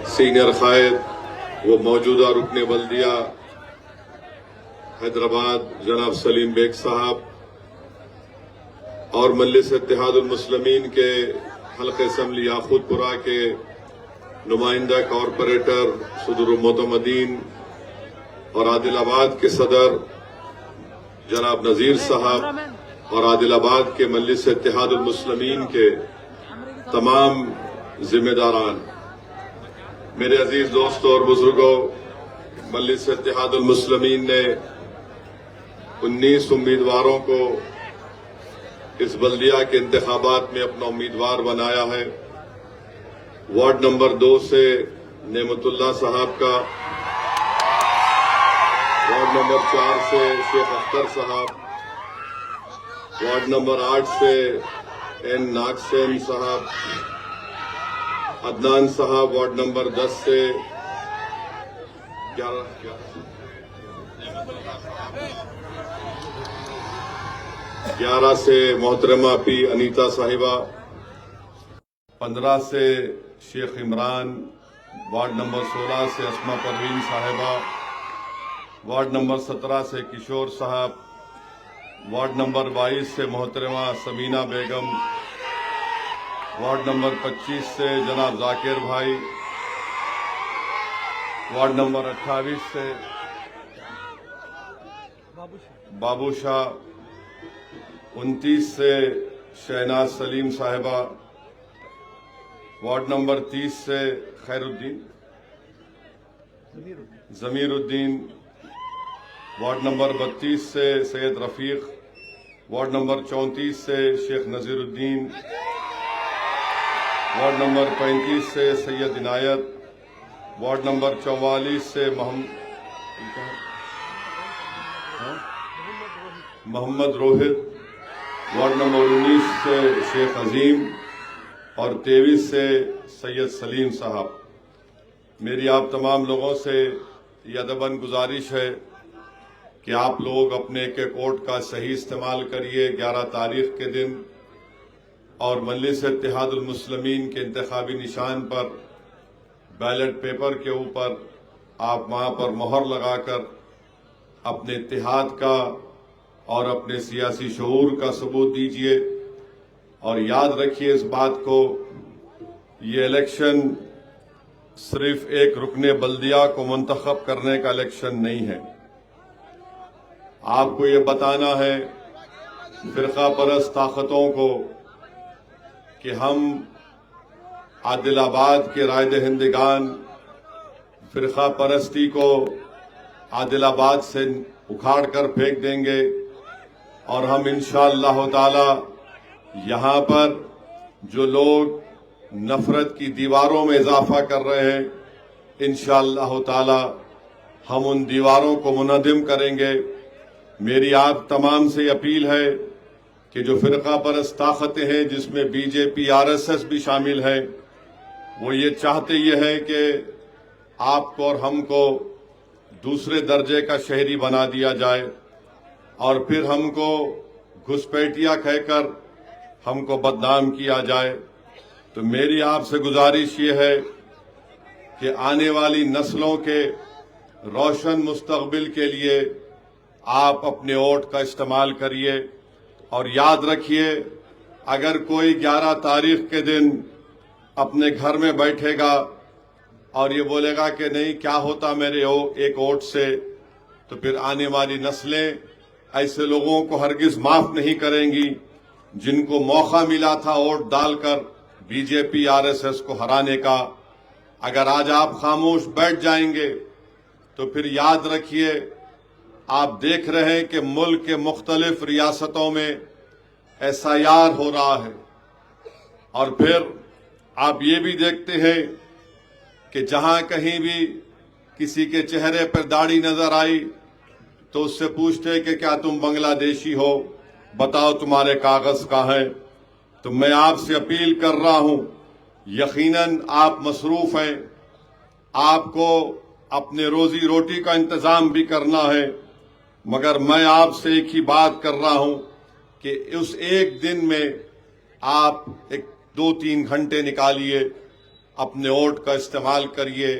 Senior कायद व मौजूदा रुकने बल्दिया हैदराबाद जनाब सलीम बेग साहब और मजलिस इत्तेहादुल मुस्लिमीन के हल्के असम्बली याकूतपुरा के नुमाइंदा कॉरपोरेटर सदरुल मोतमदीन और आदिलाबाद के सदर जनाब नजीर साहब और आदिलाबाद के मजलिस इत्तेहादुल मुस्लिमीन के तमाम जिम्मेदारान, मेरे अजीज दोस्तों और बुजुर्गों, मजलिस इत्तेहादुल मुस्लिमीन ने 19 उम्मीदवारों को इस बल्दिया के इंतखाबात में अपना उम्मीदवार बनाया है। वार्ड नंबर 2 से नेमतुल्लाह साहब का, वार्ड नंबर 4 से शेख अख्तर साहब, वार्ड नंबर 8 से एन नागसेन साहब, अदनान साहब वार्ड नंबर 10 से 11 से मोहतरमा पी अनीता साहिबा, 15 से शेख इमरान, वार्ड नंबर 16 से अस्मा परवीन साहिबा, वार्ड नंबर 17 से किशोर साहब, वार्ड नंबर 22 से मोहतरमा समीना बेगम, वार्ड नंबर 25 से जनाब जाकिर भाई, वार्ड नंबर 28 से बाबू शाह, 29 से शहनाज सलीम साहिबा, वार्ड नंबर 30 से खैरुद्दीन जमीरुद्दीन, वार्ड नंबर 32 से सैयद रफीक, वार्ड नंबर 34 से शेख नजीरुद्दीन, वार्ड नंबर 35 से सैयद इनायत, वार्ड नंबर 44 से मोहम्मद रोहित, वार्ड नंबर 19 से शेख अजीम और 23 से सैयद सलीम साहब। मेरी आप तमाम लोगों से यह अदबन गुजारिश है कि आप लोग अपने एक एक वोट का सही इस्तेमाल करिए। 11 तारीख के दिन और मजलिस इत्तेहादुल मुस्लिमीन के इंतखाबी निशान पर बैलेट पेपर के ऊपर आप वहां पर मोहर लगाकर अपने इत्तेहाद का और अपने सियासी शऊर का सबूत दीजिए। और याद रखिए इस बात को, ये इलेक्शन सिर्फ एक रुकने बल्दिया को मुंतखब करने का इलेक्शन नहीं है। आपको ये बताना है फिरका परस्त ताकतों को कि हम आदिलाबाद के राय दहिंदगान फिरका परस्ती को आदिलाबाद से उखाड़ कर फेंक देंगे और हम इंशाअल्लाह ताला यहाँ पर जो लोग नफरत की दीवारों में इजाफा कर रहे हैं, इंशाअल्लाह ताला हम उन दीवारों को मुनहदिम करेंगे। मेरी आप तमाम से अपील है कि जो फिरका परस्त ताकतें हैं जिसमें बीजेपी आरएसएस भी शामिल है, वो ये चाहते ये है कि आपको और हमको दूसरे दर्जे का शहरी बना दिया जाए और फिर हमको घुसपैठिया कहकर हमको बदनाम किया जाए। तो मेरी आपसे गुजारिश ये है कि आने वाली नस्लों के रोशन मुस्तकबिल के लिए आप अपने वोट का इस्तेमाल करिए। और याद रखिए, अगर कोई 11 तारीख के दिन अपने घर में बैठेगा और ये बोलेगा कि नहीं क्या होता मेरे एक वोट से, तो फिर आने वाली नस्लें ऐसे लोगों को हरगिज माफ नहीं करेंगी जिनको मौका मिला था वोट डालकर बीजेपी आरएसएस को हराने का। अगर आज आप खामोश बैठ जाएंगे तो फिर याद रखिए, आप देख रहे हैं कि मुल्क के मुख्तलिफ रियासतों में एसआईआर हो रहा है और फिर आप ये भी देखते हैं कि जहां कहीं भी किसी के चेहरे पर दाढ़ी नजर आई तो उससे पूछते हैं कि क्या तुम बांग्लादेशी हो, बताओ तुम्हारे कागज कहां हैं। तो मैं आपसे अपील कर रहा हूं, यकीनन आप मसरूफ हैं, आपको अपने रोजी रोटी का इंतजाम भी करना है, मगर मैं आपसे एक ही बात कर रहा हूं कि उस एक दिन में आप एक 2-3 घंटे निकालिए अपने वोट का इस्तेमाल करिए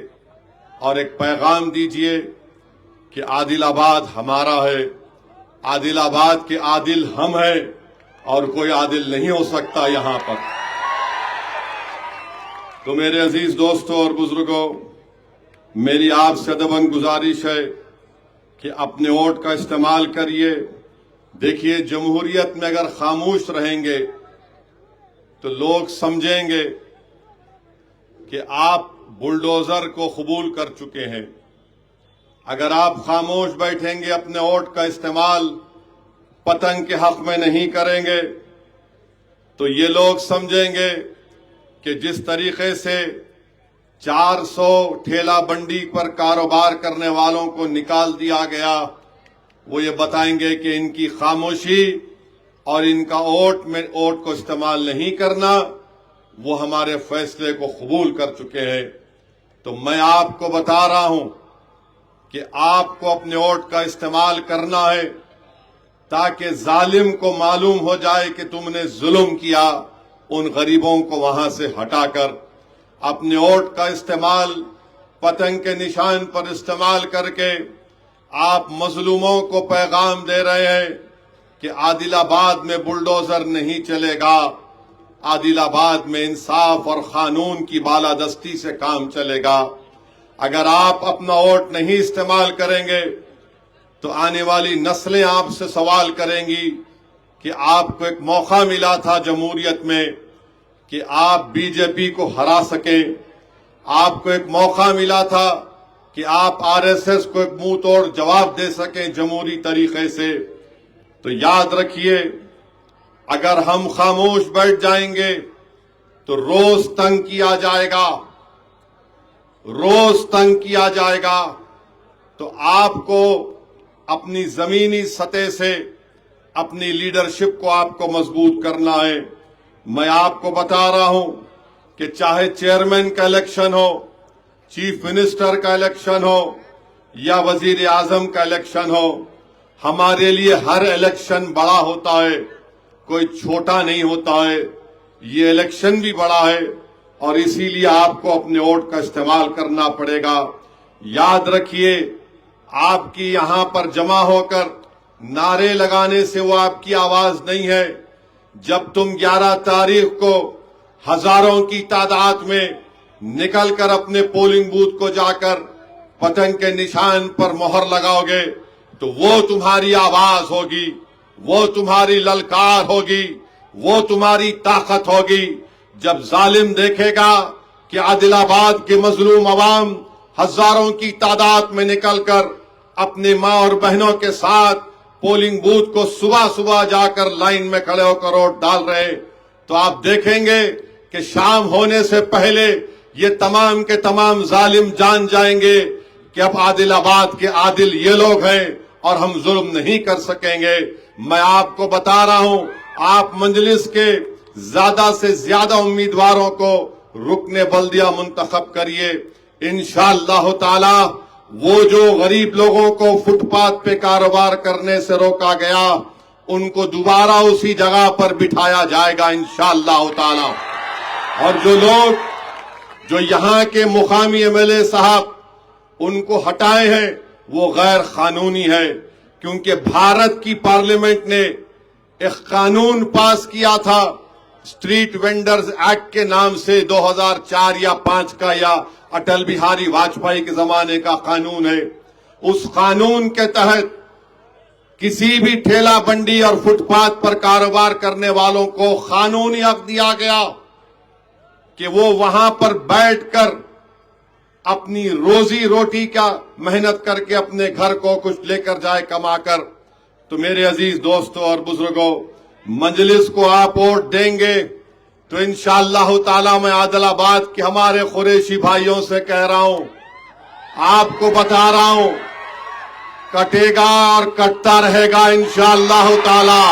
और एक पैगाम दीजिए कि आदिलाबाद हमारा है, आदिलाबाद के आदिल हम हैं और कोई आदिल नहीं हो सकता यहां पर। तो मेरे अजीज दोस्तों और बुजुर्गों, मेरी आपसे अदबन गुजारिश है कि अपने वोट का इस्तेमाल करिए। देखिए, जमहूरियत में अगर खामोश रहेंगे तो लोग समझेंगे कि आप बुलडोजर को कबूल कर चुके हैं। अगर आप खामोश बैठेंगे, अपने वोट का इस्तेमाल पतंग के हक में नहीं करेंगे, तो ये लोग समझेंगे कि जिस तरीके से 400 ठेला बंडी पर कारोबार करने वालों को निकाल दिया गया, वो ये बताएंगे कि इनकी खामोशी और इनका वोट को इस्तेमाल नहीं करना, वो हमारे फैसले को कबूल कर चुके हैं। तो मैं आपको बता रहा हूं कि आपको अपने वोट का इस्तेमाल करना है ताकि जालिम को मालूम हो जाए कि तुमने जुल्म किया। उन गरीबों को वहां से हटाकर अपने वोट का इस्तेमाल पतंग के निशान पर इस्तेमाल करके आप मजलूमों को पैगाम दे रहे हैं कि आदिलाबाद में बुलडोजर नहीं चलेगा, आदिलाबाद में इंसाफ और कानून की बालादस्ती से काम चलेगा। अगर आप अपना वोट नहीं इस्तेमाल करेंगे तो आने वाली नस्लें आपसे सवाल करेंगी कि आपको एक मौका मिला था जमहूरियत में कि आप बीजेपी को हरा सके, आपको एक मौका मिला था कि आप आरएसएस को एक मुंह तोड़ जवाब दे सकें जमहूरी तरीके से। तो याद रखिए, अगर हम खामोश बैठ जाएंगे तो रोज तंग किया जाएगा, रोज तंग किया जाएगा। तो आपको अपनी जमीनी सतह से अपनी लीडरशिप को आपको मजबूत करना है। मैं आपको बता रहा हूं कि चाहे चेयरमैन का इलेक्शन हो, चीफ मिनिस्टर का इलेक्शन हो या वजीर आजम का इलेक्शन हो, हमारे लिए हर इलेक्शन बड़ा होता है, कोई छोटा नहीं होता है। ये इलेक्शन भी बड़ा है और इसीलिए आपको अपने वोट का इस्तेमाल करना पड़ेगा। याद रखिए, आपकी यहां पर जमा होकर नारे लगाने से वो आपकी आवाज नहीं है। जब तुम 11 तारीख को हजारों की तादाद में निकलकर अपने पोलिंग बूथ को जाकर पतंग के निशान पर मोहर लगाओगे तो वो तुम्हारी आवाज होगी, वो तुम्हारी ललकार होगी, वो तुम्हारी ताकत होगी। जब जालिम देखेगा कि आदिलाबाद के मजलूम अवाम हजारों की तादाद में निकलकर अपने मां और बहनों के साथ पोलिंग बूथ को सुबह सुबह जाकर लाइन में खड़े होकर वोट डाल रहे, तो आप देखेंगे कि शाम होने से पहले ये तमाम के तमाम जालिम जान जाएंगे कि अब आदिलाबाद के आदिल ये लोग हैं और हम जुल्म नहीं कर सकेंगे। मैं आपको बता रहा हूं, आप मजलिस के ज्यादा से ज्यादा उम्मीदवारों को रुकने बल्दिया मुंतखब करिए। इंशाअल्लाह ताला वो जो गरीब लोगों को फुटपाथ पे कारोबार करने से रोका गया, उनको दोबारा उसी जगह पर बिठाया जाएगा इंशाअल्लाह ताला। और जो लोग जो यहां के मुकामी एमएलए साहब उनको हटाए हैं, वो गैर कानूनी है, क्योंकि भारत की पार्लियामेंट ने एक कानून पास किया था स्ट्रीट वेंडर्स एक्ट के नाम से, 2004 या 5 का, या अटल बिहारी वाजपेयी के जमाने का कानून है। उस कानून के तहत किसी भी ठेला बंडी और फुटपाथ पर कारोबार करने वालों को कानूनी हक दिया गया कि वो वहां पर बैठकर अपनी रोजी रोटी का मेहनत करके अपने घर को कुछ लेकर जाए कमाकर। तो मेरे अजीज दोस्तों और बुजुर्गों, मजलिस को आप वोट देंगे तो इंशाअल्लाह ताला मैं आदिलाबाद के हमारे कुरैशी भाइयों से कह रहा हूं, आपको बता रहा हूं, कटेगा और कटता रहेगा इंशाअल्लाह ताला।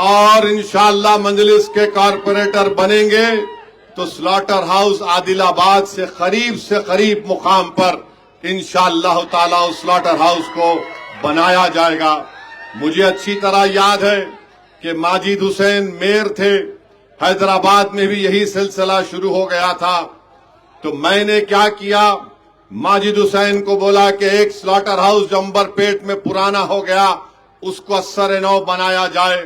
और इंशाअल्लाह मजलिस के कारपोरेटर बनेंगे तो स्लॉटर हाउस आदिलाबाद से करीब मुकाम पर इंशाअल्लाह ताला उस स्लॉटर हाउस को बनाया जाएगा। मुझे अच्छी तरह याद है कि माजिद हुसैन मेयर थे, हैदराबाद में भी यही सिलसिला शुरू हो गया था। तो मैंने क्या किया, माजिद हुसैन को बोला कि एक स्लॉटर हाउस जो अंबरपेट में पुराना हो गया उसको अस्सर नौ बनाया जाए।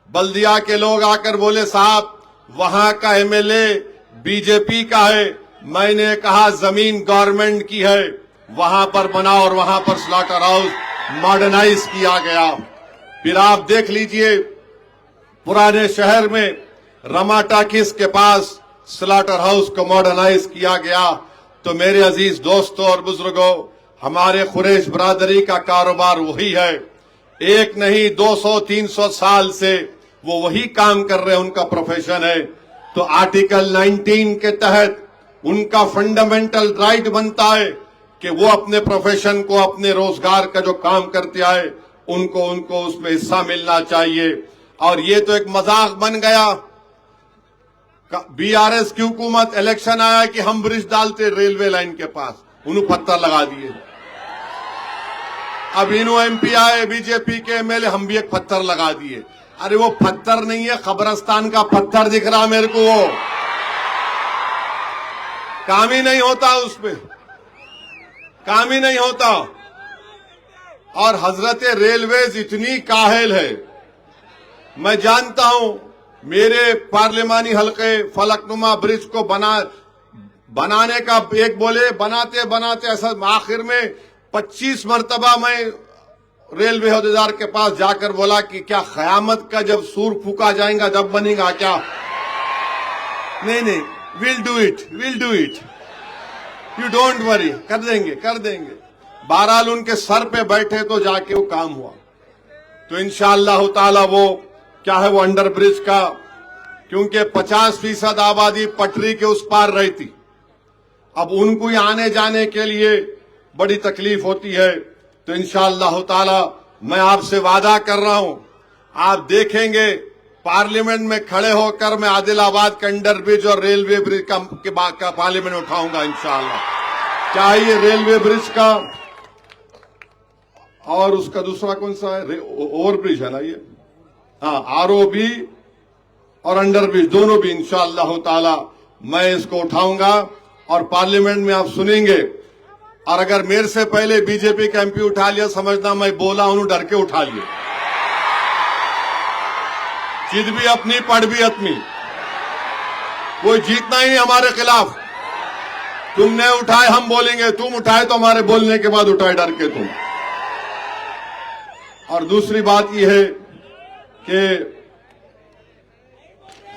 बल्दिया के लोग आकर बोले साहब वहां का एमएलए बीजेपी का है। मैंने कहा जमीन गवर्नमेंट की है, वहां पर बना और वहां पर स्लॉटर हाउस मॉडर्नाइज किया गया। फिर आप देख लीजिए पुराने शहर में रमा टाकिस के पास स्लॉटर हाउस को मॉडर्नाइज किया गया। तो मेरे अजीज दोस्तों और बुजुर्गों, हमारे कुरैश बरादरी का कारोबार वही है। एक नहीं 200-300 साल से वो वही काम कर रहे हैं, उनका प्रोफेशन है। तो आर्टिकल 19 के तहत उनका फंडामेंटल राइट बनता है कि वो अपने प्रोफेशन को, अपने रोजगार का जो काम करते आए उनको उसमें हिस्सा मिलना चाहिए। और ये तो एक मजाक बन गया। बीआरएस की हुकूमत, इलेक्शन आया कि हम ब्रिज डालते रेलवे लाइन के पास, उन्होंने पत्थर लगा दिए। अब इन्हों एमपी आए बीजेपी के एमएलए, हम भी एक पत्थर लगा दिए। अरे वो पत्थर नहीं है, कब्रिस्तान का पत्थर दिख रहा मेरे को, वो काम ही नहीं होता, उसपे काम ही नहीं होता। और हजरत रेलवेज इतनी काहिल है, मैं जानता हूं मेरे पार्लिमानी हलके फलकनुमा ब्रिज को बनाने का एक बोले, बनाते बनाते ऐसा आखिर में 25 मरतबा मैं रेलवे अहदेदार के पास जाकर बोला कि क्या कयामत का जब सूर फूका जाएगा जब बनेगा क्या? नहीं, will do it, you don't worry, कर देंगे। बहरहाल उनके सर पे बैठे तो जाके वो काम हुआ। तो इंशाअल्लाह ताला वो क्या है, वो अंडर ब्रिज का, क्योंकि 50% आबादी पटरी के उस पार रहती, अब उनको ही आने जाने के लिए बड़ी तकलीफ होती है। तो इंशाअल्लाह ताला मैं आपसे वादा कर रहा हूं, आप देखेंगे पार्लियामेंट में खड़े होकर मैं आदिलाबाद का अंडर ब्रिज और रेलवे ब्रिज का पार्लियामेंट उठाऊंगा इंशाअल्लाह। चाहिए रेलवे ब्रिज का, और उसका दूसरा कौन सा है, ओवर ब्रिज है ना ये, हाँ, आरओबी और अंडर ब्रिज दोनों भी इंशाअल्लाह ताला मैं इसको उठाऊंगा और पार्लियामेंट में आप सुनेंगे। और अगर मेरे से पहले बीजेपी का एमपी उठा लिया, समझना मैं बोला हूं, डर के उठा लिया। जिद भी अपनी, पढ़ भी अपनी, कोई जीतना ही नहीं हमारे खिलाफ। तुमने उठाए हम बोलेंगे, तुम उठाए तो हमारे बोलने के बाद उठाए डर के तुम। और दूसरी बात यह है कि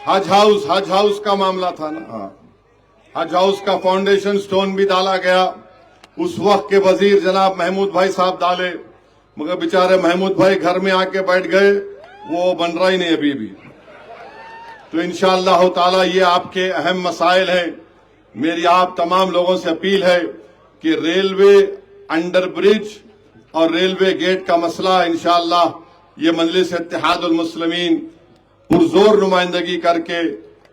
हज हाउस का मामला था ना, हाँ, हज हाउस का फाउंडेशन स्टोन भी डाला गया। उस वक्त के वजीर जनाब महमूद भाई साहब डाले, मगर बेचारे महमूद भाई घर में आके बैठ गए, वो बन रहा ही नहीं अभी भी। तो इंशाअल्लाह ताला ये आपके अहम मसाइल हैं। मेरी आप तमाम लोगों से अपील है कि रेलवे अंडर ब्रिज और रेलवे गेट का मसला इंशाअल्लाह ये मजलिस इत्तेहादुल मुस्लिमीन पुरजोर नुमाइंदगी करके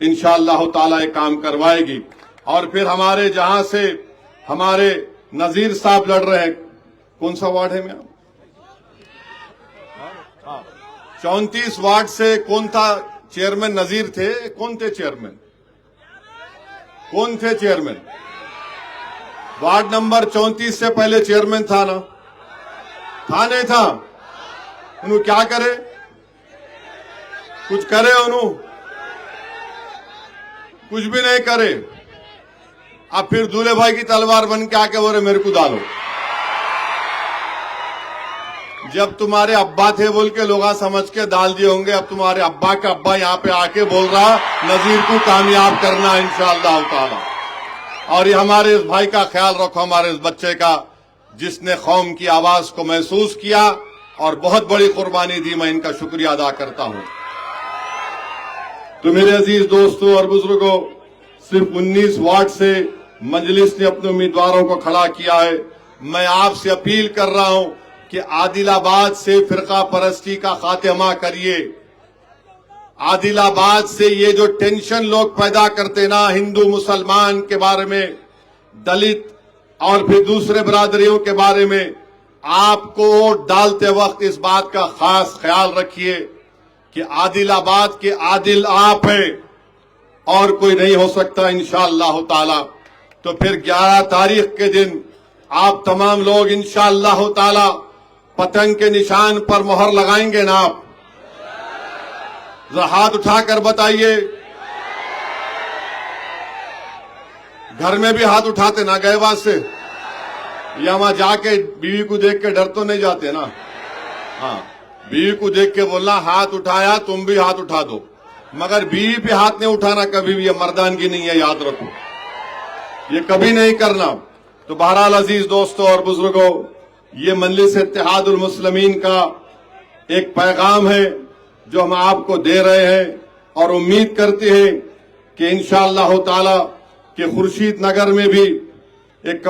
इंशाअल्लाह ताला ये काम करवाएगी। और फिर हमारे जहां से हमारे नजीर साहब लड़ रहे हैं, कौन सा वार्ड है मैं, 34 वार्ड से कौन था चेयरमैन? नजीर थे, कौन थे चेयरमैन? वार्ड नंबर 34 से पहले चेयरमैन था ना, था नहीं था? उन्होंने क्या करे, कुछ करे? उन्होंने कुछ भी नहीं करे। अब फिर दूल्हे भाई की तलवार बन के आके बोले मेरे को डालो। जब तुम्हारे अब्बा थे बोल के लोग समझ के डाल दिए होंगे, अब तुम्हारे अब्बा का अब्बा यहाँ पे आके बोल रहा नजीर को कामयाब करना इंशाअल्लाह ताला। और ये हमारे इस भाई का ख्याल रखो, हमारे इस बच्चे का, जिसने कौम की आवाज को महसूस किया और बहुत बड़ी कुर्बानी दी, मैं इनका शुक्रिया अदा करता हूं। तो मेरे अजीज दोस्तों और बुजुर्गों, सिर्फ 19 वार्ड से मजलिस ने अपने उम्मीदवारों को खड़ा किया है। मैं आपसे अपील कर रहा हूं कि आदिलाबाद से फिरका परस्ती का खात्मा करिए। आदिलाबाद से ये जो टेंशन लोग पैदा करते ना हिंदू मुसलमान के बारे में, दलित और फिर दूसरे बरादरियों के बारे में, आपको वोट डालते वक्त इस बात का खास ख्याल रखिए कि आदिलाबाद के आदिल आप हैं, और कोई नहीं हो सकता इंशाअल्लाह ताला। तो फिर 11 तारीख के दिन आप तमाम लोग इंशाअल्लाह ताला पतंग के निशान पर मोहर लगाएंगे ना? आप जरा हाथ उठाकर बताइए। घर में भी हाथ उठाते ना गए बात से, या वहां जाके बीवी को देख के डर तो नहीं जाते ना? हाँ, बीवी को देख के बोलना हाथ उठाया, तुम भी हाथ उठा दो, मगर बीवी पे हाथ नहीं उठाना कभी भी। ये मर्दानगी नहीं है, याद रखो, ये कभी नहीं करना। तो बहरहाल अजीज दोस्तों और बुजुर्गों, ये मजलिस इत्तेहादुल मुस्लिमीन का एक पैगाम है जो हम आपको दे रहे हैं, और उम्मीद करते हैं कि इंशाअल्लाह ताला कि खुर्शीद नगर में भी एक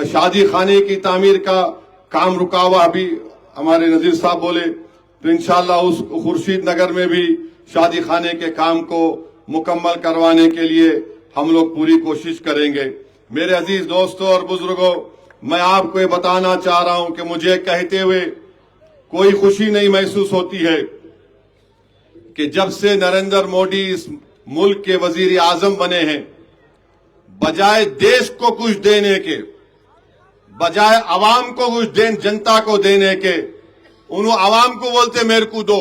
शादी खाने की तामीर का काम रुका हुआ, अभी हमारे नजीर साहब बोले, तो इंशाअल्लाह उस खुर्शीद नगर में भी शादी खाने के काम को मुकम्मल करवाने के लिए हम लोग पूरी कोशिश करेंगे। मेरे अजीज दोस्तों और बुजुर्गों, मैं आपको ये बताना चाह रहा हूं कि मुझे कहते हुए कोई खुशी नहीं महसूस होती है कि जब से नरेंद्र मोदी इस मुल्क के वजीर आजम बने हैं, बजाय देश को कुछ देने के, बजाय अवाम को कुछ जनता को देने के, उन्होंने अवाम को बोलते मेरे को दो,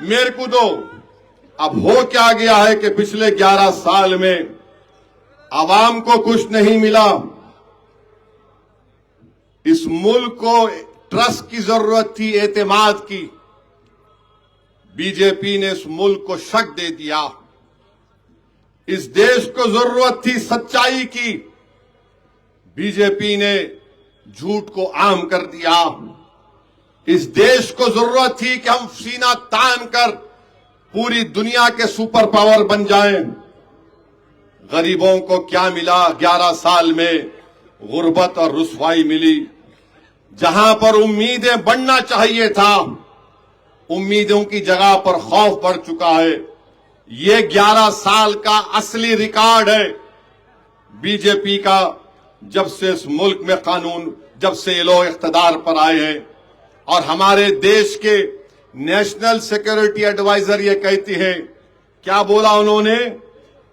मेरे को दो। अब हो क्या गया है कि पिछले 11 साल में अवाम को कुछ नहीं मिला। इस मुल्क को ट्रस्ट की जरूरत थी, एतमाद की। बीजेपी ने इस मुल्क को शक दे दिया। इस देश को जरूरत थी सच्चाई की, बीजेपी ने झूठ को आम कर दिया। इस देश को जरूरत थी कि हम सीना तान कर पूरी दुनिया के सुपर पावर बन जाएं। गरीबों को क्या मिला? 11 साल में गुर्बत और रुसवाई मिली। जहां पर उम्मीदें बढ़ना चाहिए था, उम्मीदों की जगह पर खौफ बढ़ चुका है। ये 11 साल का असली रिकॉर्ड है बीजेपी का, जब से इस मुल्क में कानून, जब से ये लोग इख्तिदार पर आए हैं। और हमारे देश के नेशनल सिक्योरिटी एडवाइजर ये कहती है, क्या बोला उन्होंने,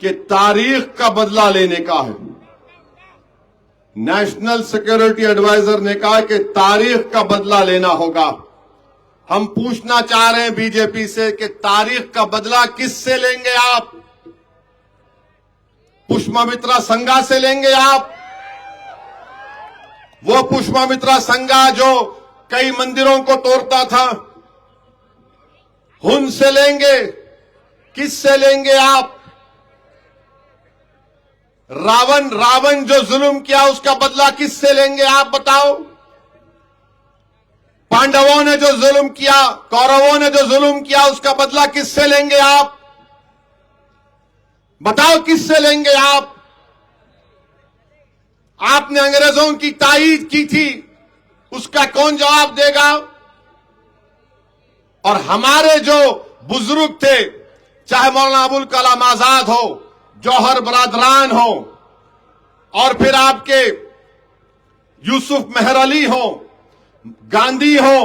कि तारीख का बदला लेने का है। नेशनल सिक्योरिटी एडवाइजर ने कहा कि तारीख का बदला लेना होगा। हम पूछना चाह रहे हैं बीजेपी से कि तारीख का बदला किससे लेंगे आप? पुष्पमित्रा संघा से लेंगे आप? वो पुष्पमित्रा संघा जो कई मंदिरों को तोड़ता था, उनसे लेंगे? किससे लेंगे आप? रावण जो जुल्म किया उसका बदला किससे लेंगे आप बताओ? पांडवों ने जो जुल्म किया, कौरवों ने जो जुल्म किया, उसका बदला किससे लेंगे आप? बताओ किससे लेंगे आप? आपने अंग्रेजों की तायीद की थी, उसका कौन जवाब देगा? और हमारे जो बुजुर्ग थे, चाहे मौलाना अबुल कलाम आजाद हो, जौहर बरादरान हो, और फिर आपके यूसुफ मेहर अली हो, गांधी हो,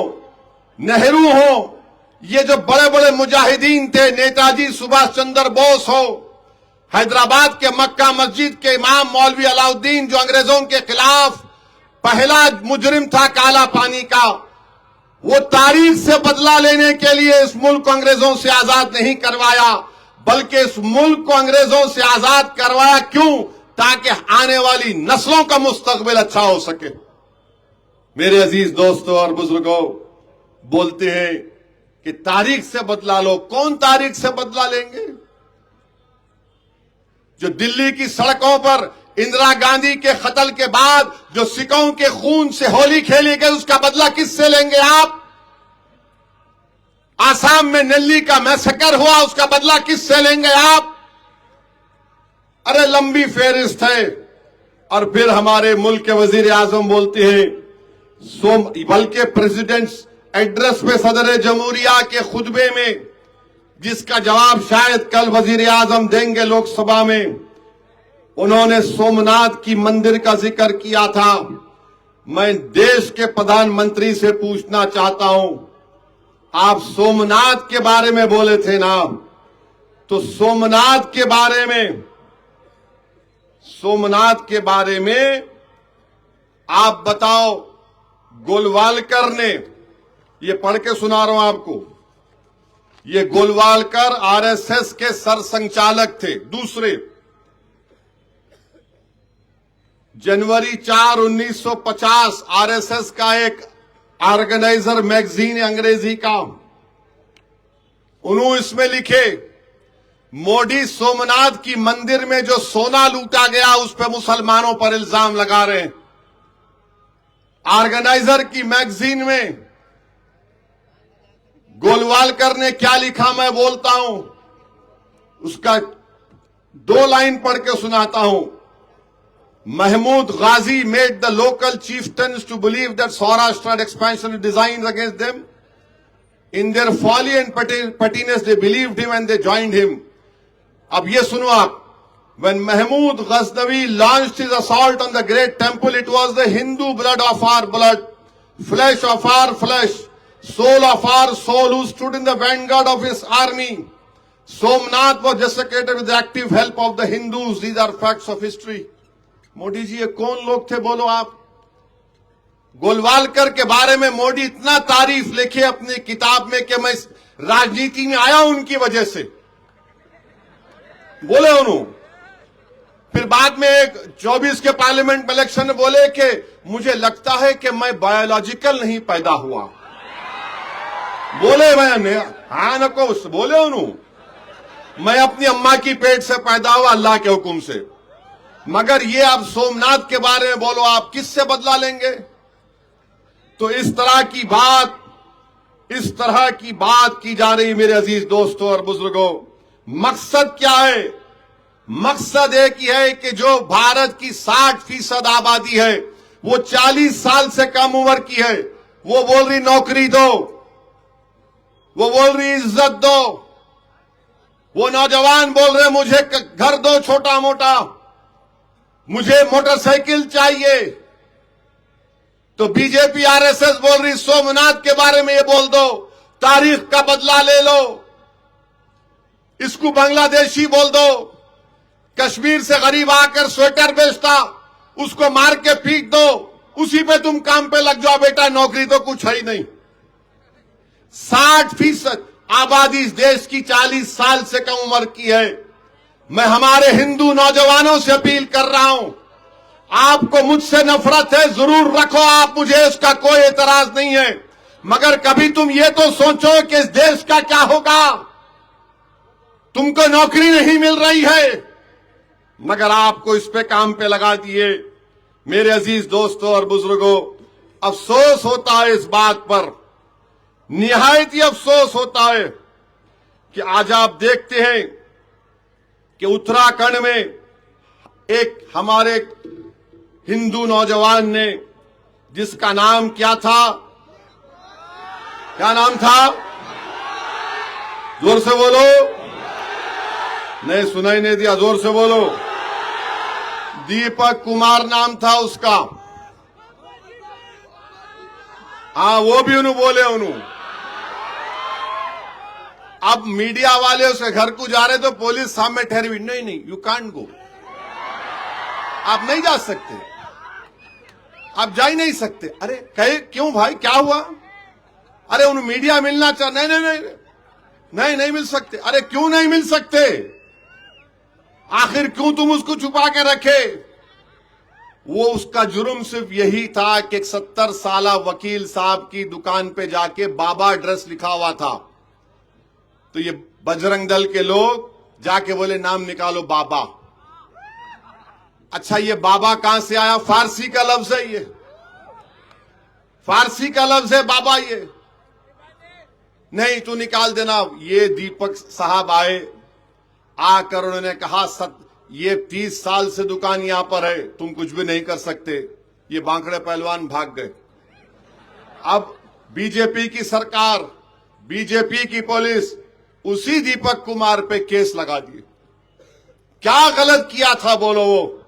नेहरू हो, ये जो बड़े बड़े मुजाहिदीन थे, नेताजी सुभाष चंद्र बोस हो, हैदराबाद के मक्का मस्जिद के इमाम मौलवी अलाउद्दीन जो अंग्रेजों के खिलाफ पहला मुजरिम था काला पानी का, वो तारीख से बदला लेने के लिए इस मुल्क को अंग्रेजों से आजाद नहीं करवाया, बल्कि इस मुल्क को अंग्रेजों से आजाद करवाया। क्यों? ताकि आने वाली नस्लों का मुस्तकबिल अच्छा हो सके। मेरे अजीज दोस्तों और बुजुर्गों, बोलते हैं कि तारीख से बदला लो। कौन तारीख से बदला लेंगे? जो दिल्ली की सड़कों पर इंदिरा गांधी के कत्ल के बाद जो सिखों के खून से होली खेली गई, उसका बदला किससे लेंगे आप? आसाम में नल्ली का मैसेकर हुआ, उसका बदला किससे लेंगे आप? अरे लंबी फेहरिस्त है। और फिर हमारे मुल्क के वजीर आजम बोलते हैं, बल्कि प्रेसिडेंट्स एड्रेस में सदर जमहूरिया के खुतबे में, जिसका जवाब शायद कल वजीर आजम देंगे लोकसभा में, उन्होंने सोमनाथ की मंदिर का जिक्र किया था। मैं देश के प्रधानमंत्री से पूछना चाहता हूं, आप सोमनाथ के बारे में बोले थे ना, तो सोमनाथ के बारे में आप बताओ। गोलवालकर ने, ये पढ़ के सुना रहा हूं आपको, ये गोलवालकर आरएसएस के सरसंचालक थे। दूसरे, जनवरी 4, 1950 आरएसएस का एक ऑर्गेनाइजर मैगजीन अंग्रेजी का, उन्होंने इसमें लिखे, मोदी सोमनाथ की मंदिर में जो सोना लूटा गया उस पर मुसलमानों पर इल्जाम लगा रहे हैं। ऑर्गेनाइजर की मैगजीन में गोलवालकर ने क्या लिखा मैं बोलता हूं, उसका 2 लाइन पढ़ के सुनाता हूं। Mahmud Ghazi made the local chieftains to believe that Saurashtra had expansionist designs against them. In their folly and pettiness, they believed him and they joined him. अब ये सुनो आप, when Mahmud Ghaznavi launched his assault on the great temple, it was the Hindu blood of our blood, flesh of our flesh, soul of our soul, who stood in the vanguard of his army. Somnath was desecrated with the active help of the Hindus. These are facts of history. Modi ji ये कौन लोग थे बोलो आप? गोलवालकर के बारे में मोदी इतना तारीफ लिखे अपनी किताब में कि मैं इस राजनीति में आया उनकी वजह से, बोले उन्होंने। फिर बाद में 24 के पार्लियामेंट इलेक्शन में बोले कि मुझे लगता है कि मैं बायोलॉजिकल नहीं पैदा हुआ, बोले मैंने, हाँ नको बोले उन्होंने, मैं अपनी अम्मा की पेट से पैदा हुआ अल्लाह के हुक्म से। मगर ये आप सोमनाथ के बारे में बोलो, आप किससे बदला लेंगे? तो इस तरह की बात की जा रही मेरे अजीज दोस्तों और बुजुर्गों। मकसद क्या है? मकसद एक ही है कि जो भारत की 60% आबादी है वो 40 साल से कम उम्र की है, वो बोल रही नौकरी दो, वो बोल रही इज्जत दो, वो नौजवान बोल रहे मुझे घर दो छोटा मोटा, मुझे मोटरसाइकिल चाहिए। तो बीजेपी आरएसएस बोल रही सोमनाथ के बारे में ये बोल दो, तारीख का बदला ले लो, इसको बांग्लादेशी बोल दो, कश्मीर से गरीब आकर स्वेटर बेचता उसको मार के पीट दो, उसी पे तुम काम पे लग जाओ बेटा, नौकरी तो कुछ है ही नहीं। 60% आबादी इस देश की 40 साल से कम उम्र की है। मैं हमारे हिंदू नौजवानों से अपील कर रहा हूं, आपको मुझसे नफरत है जरूर रखो आप, मुझे इसका कोई एतराज नहीं है, मगर कभी तुम ये तो सोचो कि इस देश का क्या होगा। तुमको नौकरी नहीं मिल रही है मगर आपको इस पे काम पे लगा दिए। मेरे अजीज दोस्तों और बुजुर्गों, अफसोस होता है इस बात पर, निहायत ही अफसोस होता है कि आज आप देखते हैं कि उत्तराखंड में एक हमारे हिंदू नौजवान ने, जिसका नाम क्या था, क्या नाम था, जोर से बोलो, नहीं सुनाई नहीं दिया, जोर से बोलो, दीपक कुमार नाम था उसका। हाँ वो भी उन्होंने बोले उन्होंने। अब मीडिया वाले उसके घर को जा रहे तो पुलिस सामने ठहरी हुई, नहीं यू कांट गो, आप नहीं जा सकते, आप जा ही नहीं सकते। अरे कहे क्यों भाई क्या हुआ? अरे उन्हें मीडिया मिलना चाह, नहीं मिल सकते। अरे क्यों नहीं मिल सकते? आखिर क्यों तुम उसको छुपा के रखे? वो उसका जुर्म सिर्फ यही था कि 70 साल वकील साहब की दुकान पे जाके बाबा एड्रेस लिखा हुआ था, तो ये बजरंग दल के लोग जाके बोले नाम निकालो बाबा। अच्छा ये बाबा कहां से आया? फारसी का लफ्ज है, ये फारसी का लफ्ज है बाबा। ये नहीं तू निकाल देना। ये दीपक साहब आकर उन्होंने कहा ये 30 साल से दुकान यहां पर है, तुम कुछ भी नहीं कर सकते। ये बांकड़े पहलवान भाग गए। अब बीजेपी की सरकार, बीजेपी की पुलिस उसी दीपक कुमार पे केस लगा दिए। क्या गलत किया था बोलो? वो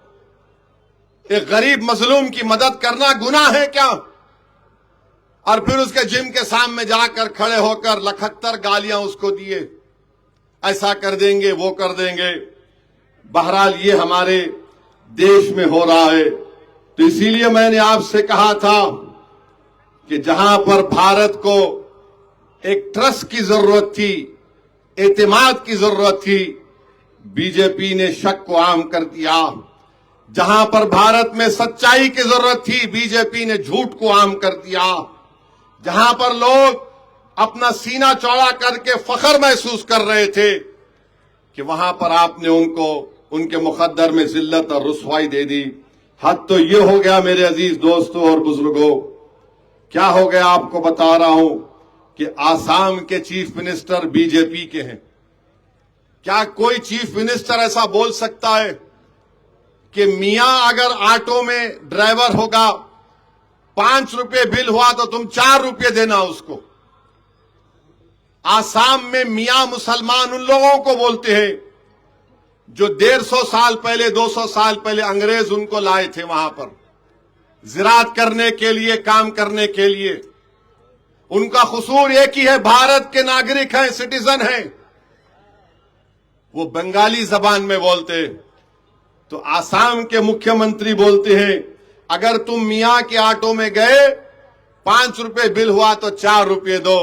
एक गरीब मजलूम की मदद करना गुनाह है क्या? और फिर उसके जिम के सामने जाकर खड़े होकर 71 गालियां उसको दिए। ऐसा कर देंगे, वो कर देंगे। बहरहाल ये हमारे देश में हो रहा है। तो इसीलिए मैंने आपसे कहा था कि जहां पर भारत को एक ट्रस्ट की जरूरत थी, एतमाद की जरूरत थी, बीजेपी ने शक को आम कर दिया। जहां पर भारत में सच्चाई की जरूरत थी, बीजेपी ने झूठ को आम कर दिया। जहां पर लोग अपना सीना चौड़ा करके फख्र महसूस कर रहे थे कि वहां पर आपने उनको उनके मुकद्दर में जिल्लत और रुसवाई दे दी। हद तो ये हो गया मेरे अजीज दोस्तों और बुजुर्गों। क्या हो गया आपको बता रहा हूं कि आसाम के चीफ मिनिस्टर बीजेपी के हैं। क्या कोई चीफ मिनिस्टर ऐसा बोल सकता है कि मियां अगर ऑटो में ड्राइवर होगा, 5 रुपए बिल हुआ तो तुम 4 रुपए देना उसको? आसाम में मियां मुसलमान उन लोगों को बोलते हैं जो 150 साल पहले, 200 साल पहले अंग्रेज उनको लाए थे वहां पर जिरात करने के लिए, काम करने के लिए। उनका कसूर एक ही है, भारत के नागरिक हैं, सिटीजन हैं। वो बंगाली जबान में बोलते। तो आसाम के मुख्यमंत्री बोलते हैं अगर तुम मियां के ऑटो में गए, 5 रुपए बिल हुआ तो 4 रुपए दो।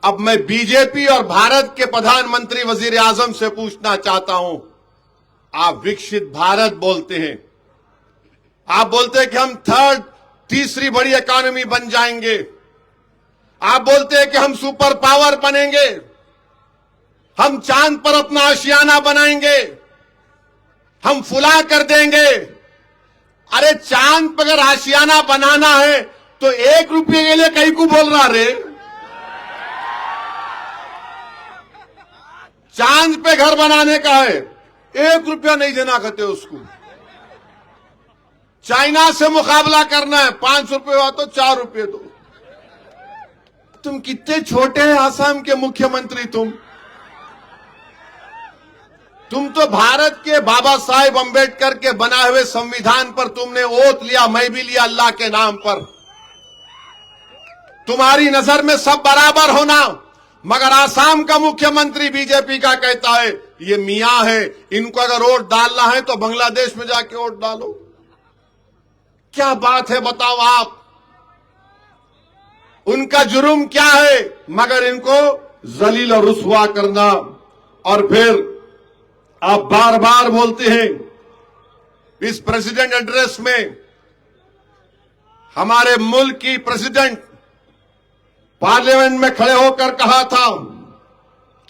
अब मैं बीजेपी और भारत के प्रधानमंत्री वजीर आजम से पूछना चाहता हूं, आप विकसित भारत बोलते हैं, आप बोलते हैं कि हम तीसरी बड़ी इकोनॉमी बन जाएंगे, आप बोलते हैं कि हम सुपर पावर बनेंगे, हम चांद पर अपना आशियाना बनाएंगे, हम फुला कर देंगे। अरे चांद पर अगर आशियाना बनाना है तो 1 रुपये के लिए कहीं को बोल रहा रे? चांद पे घर बनाने का है, 1 रुपया नहीं देना कहते उसको। चाइना से मुकाबला करना है, 5 रुपये हुआ तो 4 रुपये दो। तुम कितने छोटे हैं आसाम के मुख्यमंत्री। तुम तो भारत के बाबा साहेब अंबेडकर के बनाए हुए संविधान पर तुमने ओथ लिया, मैं भी लिया अल्लाह के नाम पर। तुम्हारी नजर में सब बराबर होना, मगर आसाम का मुख्यमंत्री बीजेपी का कहता है ये मियां है, इनको अगर वोट डालना है तो बांग्लादेश में जाके वोट डालो। क्या बात है बताओ आप? उनका जुर्म क्या है मगर इनको जलील और रुसवा करना। और फिर आप बार बार बोलते हैं इस प्रेसिडेंट एड्रेस में, हमारे मुल्क की प्रेसिडेंट पार्लियामेंट में खड़े होकर कहा था,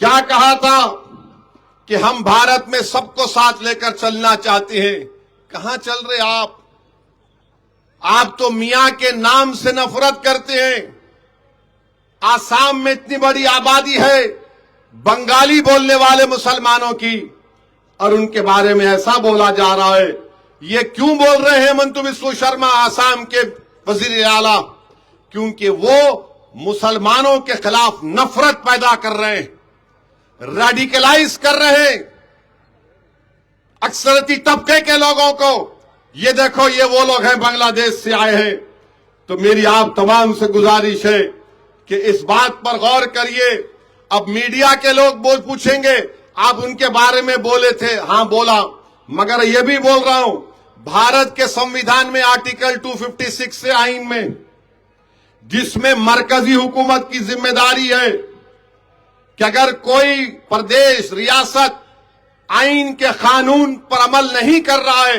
क्या कहा था कि हम भारत में सबको साथ लेकर चलना चाहते हैं। कहां चल रहे आप? आप तो मियां के नाम से नफरत करते हैं। आसाम में इतनी बड़ी आबादी है बंगाली बोलने वाले मुसलमानों की, और उनके बारे में ऐसा बोला जा रहा है। ये क्यों बोल रहे हैं हेमंत बिस्वा शर्मा, आसाम के वजीर आला? क्योंकि वो मुसलमानों के खिलाफ नफरत पैदा कर रहे हैं, रेडिकलाइज कर रहे हैं अक्सरती तबके के लोगों को। ये देखो, ये वो लोग हैं बांग्लादेश से आए हैं। तो मेरी आप तमाम से गुजारिश है कि इस बात पर गौर करिए। अब मीडिया के लोग पूछेंगे आप उनके बारे में बोले थे, हां बोला, मगर ये भी बोल रहा हूं भारत के संविधान में आर्टिकल 256 से आइन में, जिसमें मरकजी हुकूमत की जिम्मेदारी है कि अगर कोई प्रदेश, रियासत आइन के कानून पर अमल नहीं कर रहा है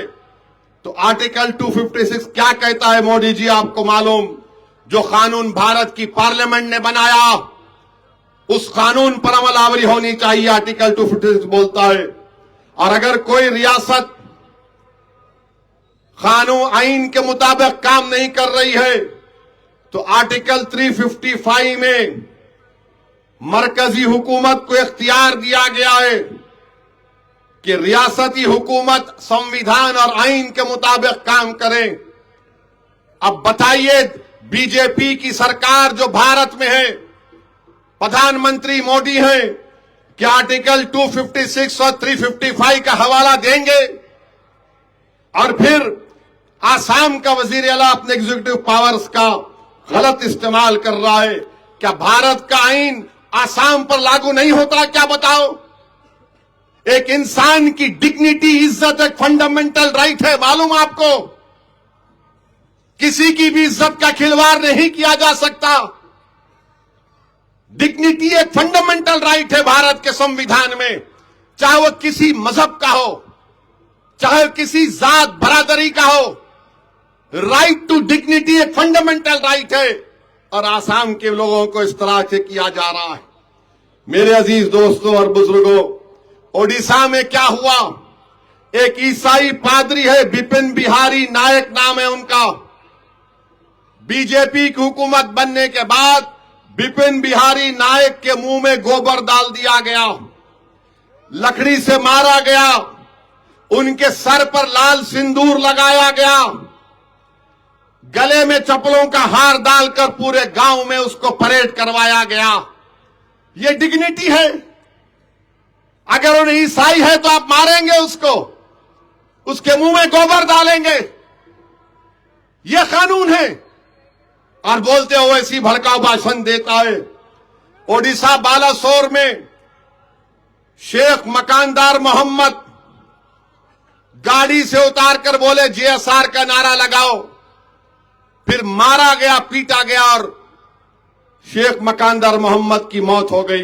तो आर्टिकल 256 क्या कहता है मोदी जी आपको मालूम? जो कानून भारत की पार्लियामेंट ने बनाया उस कानून पर अमलावरी होनी चाहिए, आर्टिकल 256 बोलता है। और अगर कोई रियासत कानून आइन के मुताबिक काम नहीं कर रही है तो आर्टिकल 355 में मरकजी हुकूमत को इख्तियार दिया गया है कि रियासती हुकूमत संविधान और आइन के मुताबिक काम करे। अब बताइए, बीजेपी की सरकार जो भारत में है, प्रधानमंत्री मोदी हैं, क्या आर्टिकल 256 और 355 का हवाला देंगे? और फिर आसाम का वजीर आला अपने एग्जीक्यूटिव पावर्स का गलत इस्तेमाल कर रहा है। क्या भारत का आइन आसाम पर लागू नहीं होता? क्या बताओ? एक इंसान की डिग्निटी, इज्जत एक फंडामेंटल राइट है, मालूम आपको? किसी की भी इज्जत का खिलवाड़ नहीं किया जा सकता। डिग्निटी एक फंडामेंटल राइट है भारत के संविधान में, चाहे वो किसी मजहब का हो, चाहे किसी जात बरादरी का हो। राइट टू डिग्निटी एक फंडामेंटल राइट है, और आसाम के लोगों को इस तरह से किया जा रहा है। मेरे अजीज दोस्तों और बुजुर्गों, ओडिशा में क्या हुआ? एक ईसाई पादरी है, बिपिन बिहारी नायक नाम है उनका। बीजेपी की हुकूमत बनने के बाद बिपिन बिहारी नायक के मुंह में गोबर डाल दिया गया, लकड़ी से मारा गया, उनके सर पर लाल सिंदूर लगाया गया, गले में चप्पलों का हार डालकर पूरे गांव में उसको परेड करवाया गया। ये डिग्निटी है? अगर उन्हें ईसाई है तो आप मारेंगे उसको, उसके मुंह में गोबर डालेंगे? यह कानून है? और बोलते हो ऐसी भड़काऊ भाषण देता है। ओडिशा बालासोर में शेख मकानदार मोहम्मद गाड़ी से उतारकर बोले जेएसआर का नारा लगाओ, फिर मारा गया, पीटा गया और शेख मकानदार मोहम्मद की मौत हो गई।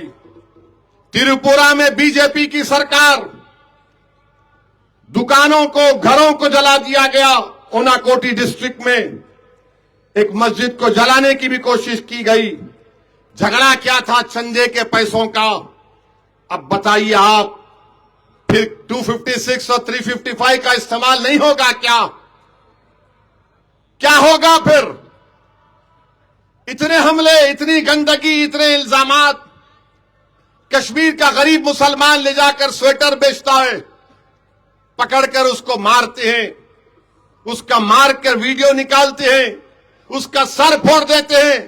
त्रिपुरा में बीजेपी की सरकार, दुकानों को, घरों को जला दिया गया। उनाकोटी डिस्ट्रिक्ट में एक मस्जिद को जलाने की भी कोशिश की गई। झगड़ा क्या था? चंदे के पैसों का। अब बताइए आप, फिर 256 और 355 का इस्तेमाल नहीं होगा क्या? क्या होगा फिर? इतने हमले, इतनी गंदगी, इतने इल्जामात। कश्मीर का गरीब मुसलमान ले जाकर स्वेटर बेचता है, पकड़कर उसको मारते हैं, उसका मारकर वीडियो निकालते हैं, उसका सर फोड़ देते हैं।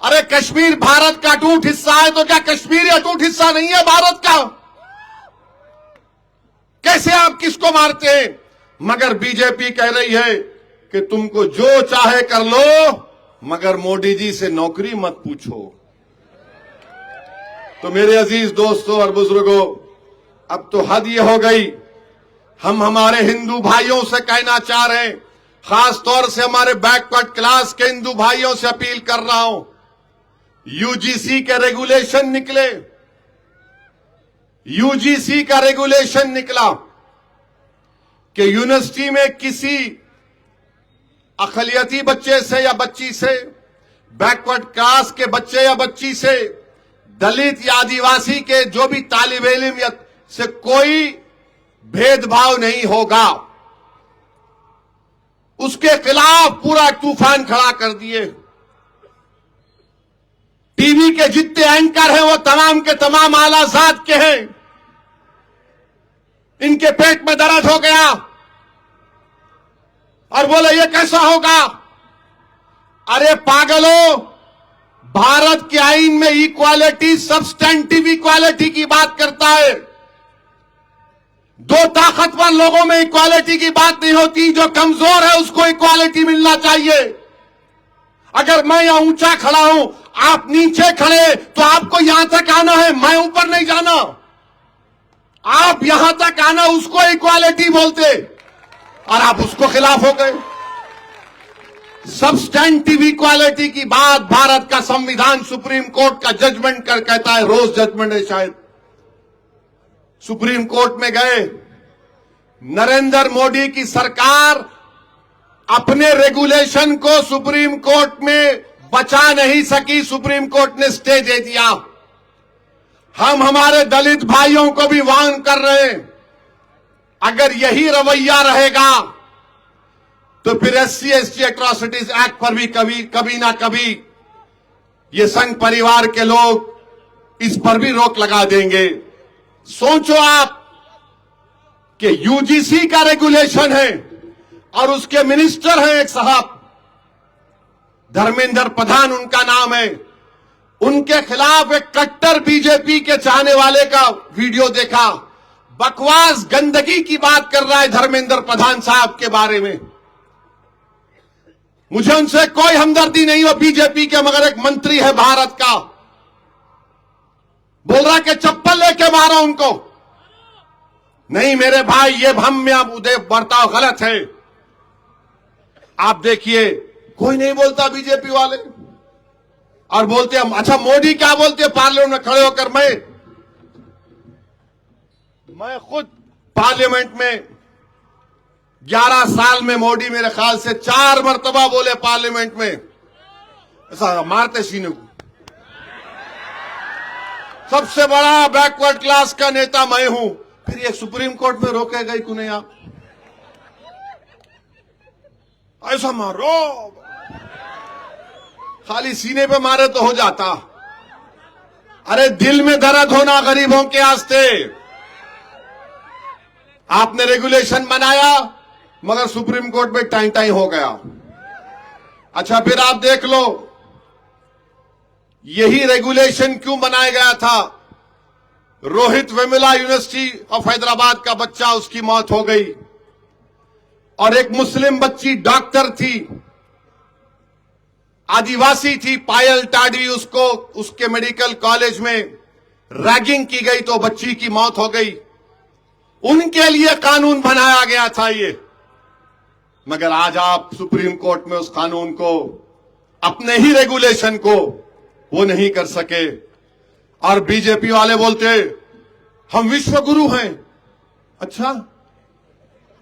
अरे कश्मीर भारत का अटूट हिस्सा है, तो क्या कश्मीर अटूट हिस्सा नहीं है भारत का? कैसे आप किसको मारते हैं? मगर बीजेपी कह रही है कि तुमको जो चाहे कर लो, मगर मोदी जी से नौकरी मत पूछो। तो मेरे अजीज दोस्तों और बुजुर्गों, अब तो हद ये हो गई। हम हमारे हिंदू भाइयों से कहना चाह रहे हैं, खास तौर से हमारे बैकवर्ड क्लास के हिंदू भाइयों से अपील कर रहा हूं। यूजीसी के रेगुलेशन निकले, यूजीसी का रेगुलेशन निकला कि यूनिवर्सिटी में किसी अकलियती बच्चे से या बच्ची से, बैकवर्ड क्लास के बच्चे या बच्ची से, दलित या आदिवासी के जो भी तालिब इल्म से कोई भेदभाव नहीं होगा। उसके खिलाफ पूरा तूफान खड़ा कर दिए। टीवी के जितने एंकर हैं वो तमाम के तमाम आला जात के हैं। इनके पेट में दर्द हो गया और बोले ये कैसा होगा? अरे पागलों, भारत के आईन में इक्वालिटी, सब्सटेंटिव इक्वालिटी की बात करता है। दो ताकतवर लोगों में इक्वालिटी की बात नहीं होती। जो कमजोर है उसको इक्वालिटी मिलना चाहिए। अगर मैं यहां ऊंचा खड़ा हूं, आप नीचे खड़े, तो आपको यहां तक आना है, मैं ऊपर नहीं जाना। आप यहां तक आना, उसको इक्वालिटी बोलते, और आप उसको खिलाफ हो गए। सब्सटेंटिव इक्वालिटी की बात भारत का संविधान, सुप्रीम कोर्ट का जजमेंट कर कहता है, रोज जजमेंट है शायद। सुप्रीम कोर्ट में गए, नरेंद्र मोदी की सरकार अपने रेगुलेशन को सुप्रीम कोर्ट में बचा नहीं सकी। सुप्रीम कोर्ट ने स्टे दे दिया। हम हमारे दलित भाइयों को भी वार्न कर रहे हैं, अगर यही रवैया रहेगा तो फिर एससी एसटी एट्रॉसिटीज एक्ट पर भी कभी ना कभी ये संघ परिवार के लोग इस पर भी रोक लगा देंगे। सोचो आप कि यूजीसी का रेगुलेशन है और उसके मिनिस्टर हैं एक साहब, धर्मेंद्र प्रधान उनका नाम है। उनके खिलाफ एक कट्टर बीजेपी के चाहने वाले का वीडियो देखा, बकवास गंदगी की बात कर रहा है धर्मेंद्र प्रधान साहब के बारे में। मुझे उनसे कोई हमदर्दी नहीं हो, बीजेपी के, मगर एक मंत्री है भारत का, बोल रहा कि चप्पल लेके मारो उनको। नहीं मेरे भाई, ये हम में अब उदय बर्ताव गलत है। आप देखिए, कोई नहीं बोलता बीजेपी वाले, और बोलते हम, अच्छा मोदी क्या बोलते हैं पार्लियामेंट में खड़े होकर, मैं खुद पार्लियामेंट में 11 साल में मोदी मेरे ख्याल से 4 मरतबा बोले पार्लियामेंट में, ऐसा मारते सीने को। सबसे बड़ा बैकवर्ड क्लास का नेता मैं हूं, फिर ये सुप्रीम कोर्ट में रोकेगा ही क्यों नहीं आप? ऐसा मारो, खाली सीने पे मारे तो हो जाता। अरे दिल में दर्द होना गरीबों के वास्ते। आपने रेगुलेशन बनाया मगर सुप्रीम कोर्ट में टाइम टाइम हो गया। अच्छा फिर आप देख लो, यही रेगुलेशन क्यों बनाया गया था? रोहित वेमुला यूनिवर्सिटी ऑफ हैदराबाद का बच्चा, उसकी मौत हो गई, और एक मुस्लिम बच्ची डॉक्टर थी, आदिवासी थी, पायल टाडी, उसको उसके मेडिकल कॉलेज में रैगिंग की गई तो बच्ची की मौत हो गई। उनके लिए कानून बनाया गया था ये, मगर आज आप सुप्रीम कोर्ट में उस कानून को, अपने ही रेगुलेशन को वो नहीं कर सके। और बीजेपी वाले बोलते हम विश्व गुरु हैं। अच्छा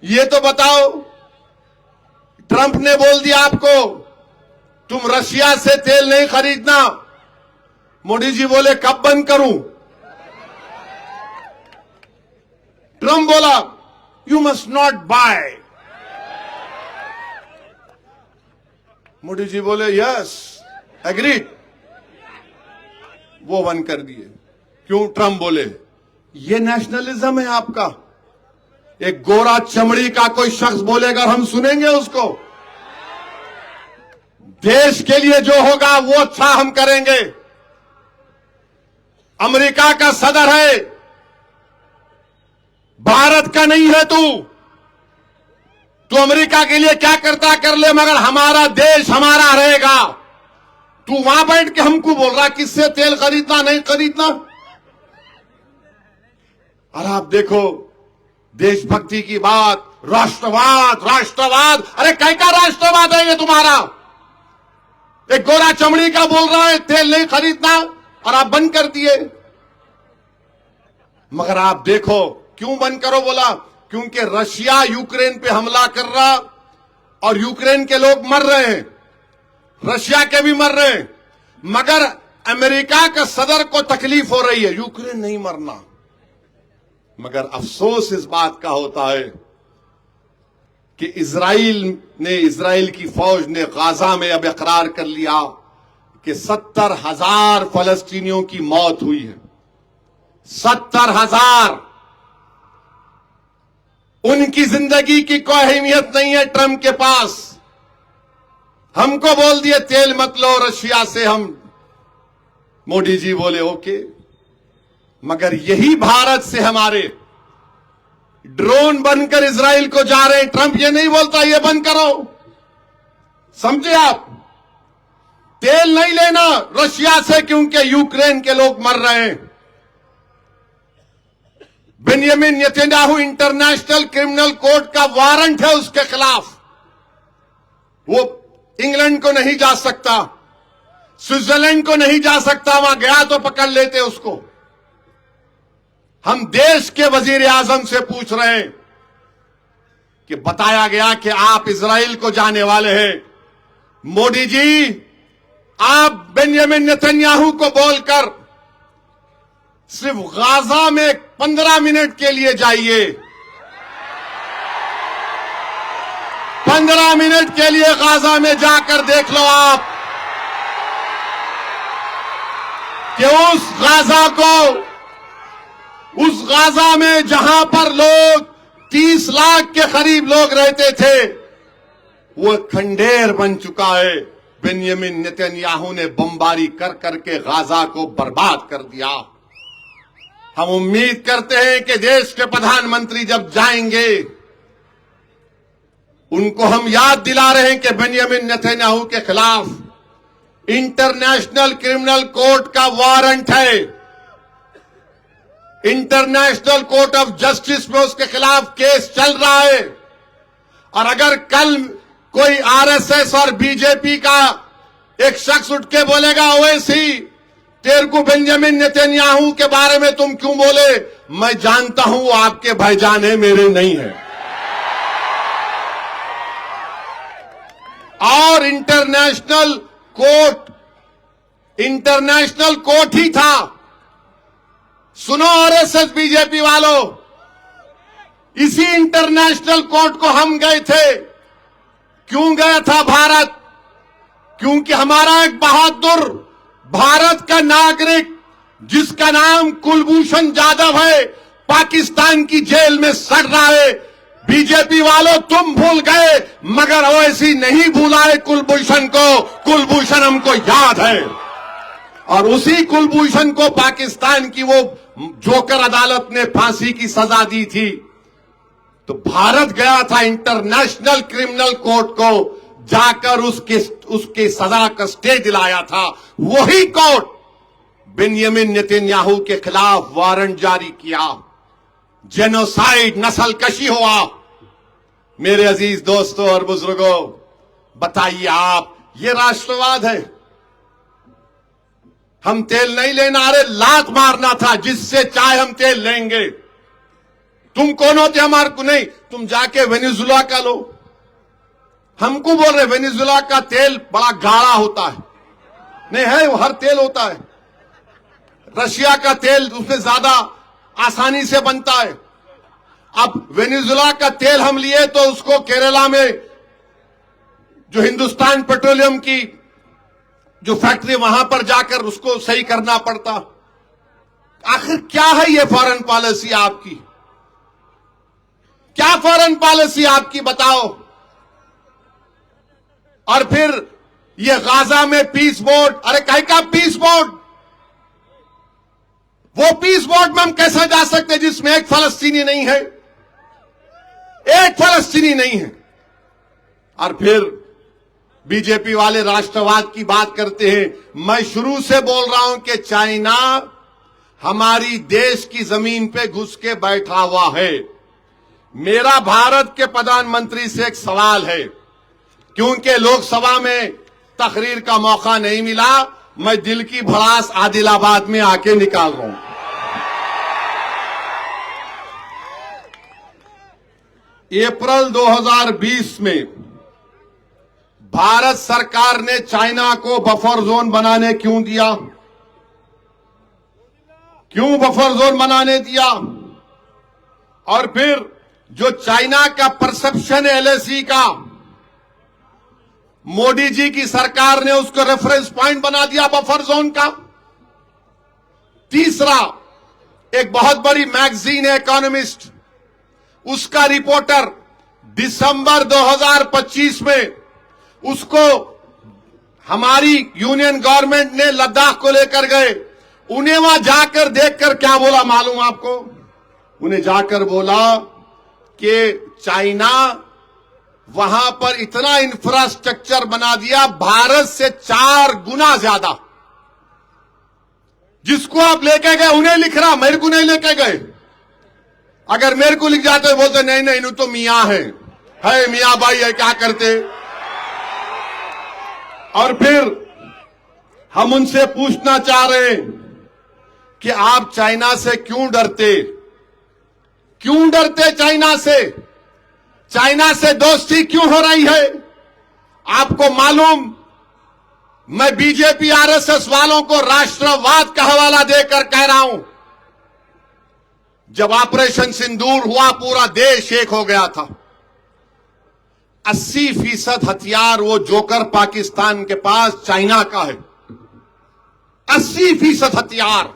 ये तो बताओ, ट्रंप ने बोल दिया आपको तुम रशिया से तेल नहीं खरीदना, मोदी जी बोले कब बंद करूं? ट्रंप बोला you must not buy, Modi ji बोले यस एग्रीड, वो बंद कर दिए। क्यों? ट्रंप बोले ये नेशनलिज्म है आपका। एक गोरा चमड़ी का कोई शख्स बोलेगा हम सुनेंगे उसको? देश के लिए जो होगा वो अच्छा हम करेंगे। अमेरिका का सदर है, भारत का नहीं है तू अमेरिका के लिए क्या करता कर ले, मगर हमारा देश हमारा रहेगा। तू वहां बैठ के हमको बोल रहा किससे तेल खरीदना नहीं खरीदना। और आप देखो देशभक्ति की बात, राष्ट्रवाद राष्ट्रवाद, अरे कैसा राष्ट्रवाद है ये तुम्हारा? एक गोरा चमड़ी का बोल रहा है तेल नहीं खरीदना और आप बंद कर दिए। मगर आप देखो क्यों बंद करो बोला? क्योंकि रशिया यूक्रेन पे हमला कर रहा और यूक्रेन के लोग मर रहे हैं, रशिया के भी मर रहे हैं, मगर अमेरिका का सदर को तकलीफ हो रही है, यूक्रेन नहीं मरना। मगर अफसोस इस बात का होता है कि इजराइल की फौज ने गाजा में अब इकरार कर लिया कि 70,000 फलस्तीनियों की मौत हुई है। 70,000। उनकी जिंदगी की कोई अहमियत नहीं है ट्रंप के पास। हमको बोल दिए तेल मत लो रशिया से, हम मोदी जी बोले ओके। मगर यही भारत से हमारे ड्रोन बनकर इजराइल को जा रहे हैं। ट्रंप ये नहीं बोलता ये बंद करो, समझे आप? तेल नहीं लेना रशिया से क्योंकि यूक्रेन के लोग मर रहे हैं। Benjamin Netanyahu international criminal court का वारंट है उसके खिलाफ, वो इंग्लैंड को नहीं जा सकता, स्विट्जरलैंड को नहीं जा सकता, वहां गया तो पकड़ लेते उसको। हम देश के वजीर आजम से पूछ रहे हैं कि बताया गया कि आप इजराइल को जाने वाले हैं। मोदी जी आप बेंजामिन नेतन्याहू को बोलकर सिर्फ गाजा में 15 मिनट के लिए जाइए, 15 मिनट के लिए गाजा में जाकर देख लो आप कि उस गाजा में जहां पर लोग 30 लाख के करीब लोग रहते थे, वो खंडेर बन चुका है। बेंजामिन नेतन्याहू ने बमबारी कर करके गाजा को बर्बाद कर दिया। हम उम्मीद करते हैं कि देश के प्रधानमंत्री जब जाएंगे, उनको हम याद दिला रहे हैं कि बेंजामिन नेतन्याहू के खिलाफ इंटरनेशनल क्रिमिनल कोर्ट का वारंट है। इंटरनेशनल कोर्ट ऑफ जस्टिस में उसके खिलाफ केस चल रहा है। और अगर कल कोई आरएसएस और बीजेपी का एक शख्स उठ के बोलेगा ओवैसी तेरे को बेंजामिन नेतन्याहू के बारे में तुम क्यों बोले, मैं जानता हूं वो आपके भाईजान है, मेरे नहीं है। और इंटरनेशनल कोर्ट ही था। सुनो आरएसएस बीजेपी वालों, इसी इंटरनेशनल कोर्ट को हम गए थे। क्यों गया था भारत? क्योंकि हमारा एक बहादुर भारत का नागरिक जिसका नाम कुलभूषण जाधव है, पाकिस्तान की जेल में सड़ रहा है। बीजेपी वालों तुम भूल गए, मगर ओवैसी नहीं भूला है कुलभूषण को। कुलभूषण हमको याद है। और उसी कुलभूषण को पाकिस्तान की वो जोकर अदालत ने फांसी की सजा दी थी। तो भारत गया था इंटरनेशनल क्रिमिनल कोर्ट को, जाकर उसके सजा का स्टे दिलाया था। वही कोर्ट बेंजामिन नेतन्याहू के खिलाफ वारंट जारी किया। जेनोसाइड, नस्लकशी हुआ। मेरे अजीज दोस्तों और बुजुर्गों, बताइए आप, ये राष्ट्रवाद है? हम तेल नहीं लेना, अरे लात मारना था, जिससे चाहे हम तेल लेंगे। तुम कौन होते हमारे को नहीं? तुम जाके वेनेजुला का लो। हमको बोल रहे वेनेजुला का तेल बड़ा गाढ़ा होता है। नहीं है, वो हर तेल होता है। रशिया का तेल उसमें ज्यादा आसानी से बनता है। अब वेनेजुला का तेल हम लिए तो उसको केरला में जो हिंदुस्तान पेट्रोलियम की जो फैक्ट्री, वहां पर जाकर उसको सही करना पड़ता। आखिर क्या है ये फॉरेन पॉलिसी आपकी? क्या फॉरेन पॉलिसी आपकी, बताओ। और फिर ये गाजा में पीस बोर्ड, अरे कहीं का पीस बोर्ड? वो पीस बोर्ड में हम कैसे जा सकते जिसमें एक फलस्तीनी नहीं है? एक फलस्तीनी नहीं है। और फिर बीजेपी वाले राष्ट्रवाद की बात करते हैं। मैं शुरू से बोल रहा हूं कि चाइना हमारी देश की जमीन पे घुस के बैठा हुआ है। मेरा भारत के प्रधानमंत्री से एक सवाल है, क्योंकि लोकसभा में तकरीर का मौका नहीं मिला, मैं दिल की भड़ास आदिलाबाद में आके निकाल रहा हूं। अप्रैल 2020 में भारत सरकार ने चाइना को बफर जोन बनाने क्यों दिया? क्यों बफर जोन बनाने दिया? और फिर जो चाइना का परसेप्शन है एलएसी का, मोदी जी की सरकार ने उसको रेफरेंस पॉइंट बना दिया बफर जोन का। तीसरा, एक बहुत बड़ी मैगजीन है इकोनॉमिस्ट, उसका रिपोर्टर दिसंबर 2025 में उसको हमारी यूनियन गवर्नमेंट ने लद्दाख को लेकर गए। उन्हें वहां जाकर देखकर क्या बोला मालूम आपको? उन्हें जाकर बोला कि चाइना वहां पर इतना इंफ्रास्ट्रक्चर बना दिया भारत से 4 गुना ज्यादा। जिसको आप लेके गए उन्हें लिख रहा, मेरे को नहीं लेके गए। अगर मेरे को लिख जाते बोलते नहीं नहीं तो मियां है मियां भाई है, क्या करते। और फिर हम उनसे पूछना चाह रहे हैं कि आप चाइना से क्यों डरते? क्यों डरते चाइना से? चाइना से दोस्ती क्यों हो रही है? आपको मालूम, मैं बीजेपी आरएसएस वालों को राष्ट्रवाद का हवाला देकर कह रहा हूं। जब ऑपरेशन सिंदूर हुआ पूरा देश एक हो गया था। 80% हथियार वो जोकर पाकिस्तान के पास चाइना का है। 80% हथियार।